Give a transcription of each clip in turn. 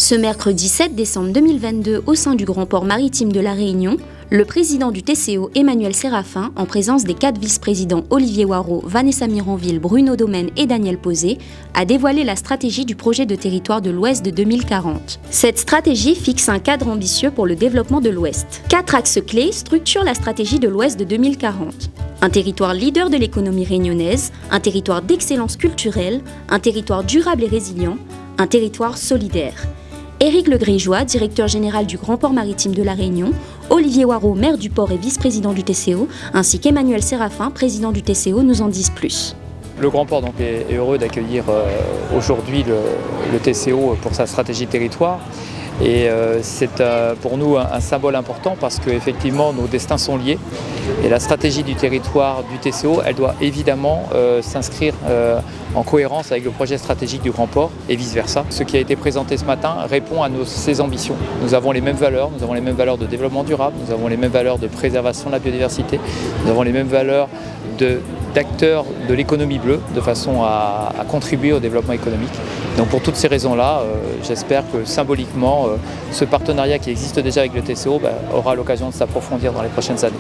Ce mercredi 7 décembre 2022, au sein du Grand Port Maritime de La Réunion, le président du TCO, Emmanuel Séraphin, en présence des 4 vice-présidents Olivier Waro, Vanessa Miranville, Bruno Domaine et Daniel Posé, a dévoilé la stratégie du projet de territoire de l'Ouest de 2040. Cette stratégie fixe un cadre ambitieux pour le développement de l'Ouest. 4 axes clés structurent la stratégie de l'Ouest de 2040. Un territoire leader de l'économie réunionnaise, un territoire d'excellence culturelle, un territoire durable et résilient, un territoire solidaire. Éric Legrégeois, directeur général du Grand Port Maritime de La Réunion, Olivier Waro, maire du port et vice-président du TCO, ainsi qu'Emmanuel Séraphin, président du TCO, nous en disent plus. Le Grand Port donc, est heureux d'accueillir aujourd'hui le TCO pour sa stratégie de territoire. Et c'est pour nous un symbole important parce qu'effectivement nos destins sont liés. Et la stratégie du territoire du TCO, elle doit évidemment s'inscrire en cohérence avec le projet stratégique du Grand Port et vice-versa. Ce qui a été présenté ce matin répond à ces ambitions. Nous avons les mêmes valeurs de développement durable, nous avons les mêmes valeurs de préservation de la biodiversité, nous avons les mêmes valeurs d'acteurs de l'économie bleue de façon à contribuer au développement économique. Donc pour toutes ces raisons-là, j'espère que symboliquement, ce partenariat qui existe déjà avec le TCO aura l'occasion de s'approfondir dans les prochaines années.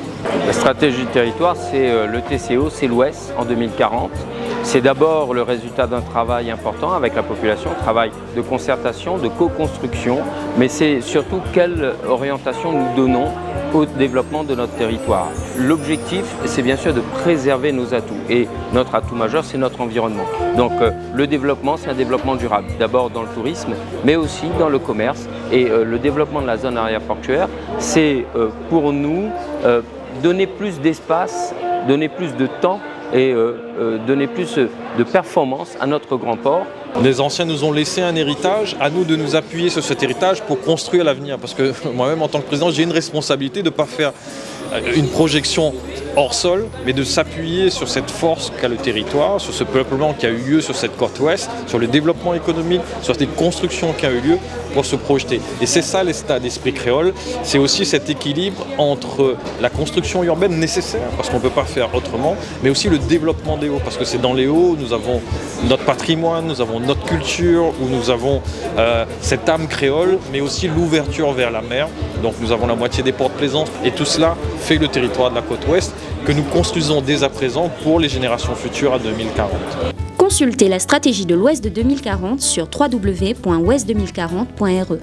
La stratégie du territoire, c'est le TCO, c'est l'Ouest en 2040. C'est d'abord le résultat d'un travail important avec la population, un travail de concertation, de co-construction, mais c'est surtout quelle orientation nous donnons au développement de notre territoire. L'objectif, c'est bien sûr de préserver nos atouts et notre atout majeur, c'est notre environnement. Donc le développement, c'est un développement durable, d'abord dans le tourisme, mais aussi dans le commerce. Et le développement de la zone aéroportuaire, c'est pour nous donner plus d'espace, donner plus de temps et donner plus de performance à notre grand port. Les anciens nous ont laissé un héritage, à nous de nous appuyer sur cet héritage pour construire l'avenir. Parce que moi-même, en tant que président, j'ai une responsabilité de ne pas faire une projection hors sol, mais de s'appuyer sur cette force qu'a le territoire, sur ce peuplement qui a eu lieu sur cette côte ouest, sur le développement économique, sur ces constructions qui ont eu lieu pour se projeter. Et c'est ça l'état d'esprit créole, c'est aussi cet équilibre entre la construction urbaine nécessaire, parce qu'on ne peut pas faire autrement, mais aussi le développement des hauts, parce que c'est dans les hauts, nous avons notre patrimoine, nous avons notre culture, où nous avons cette âme créole, mais aussi l'ouverture vers la mer. Donc nous avons la moitié des ports de plaisance, et tout cela fait le territoire de la côte ouest que nous construisons dès à présent pour les générations futures à 2040. Consultez la stratégie de l'Ouest de 2040 sur www.ouest2040.re.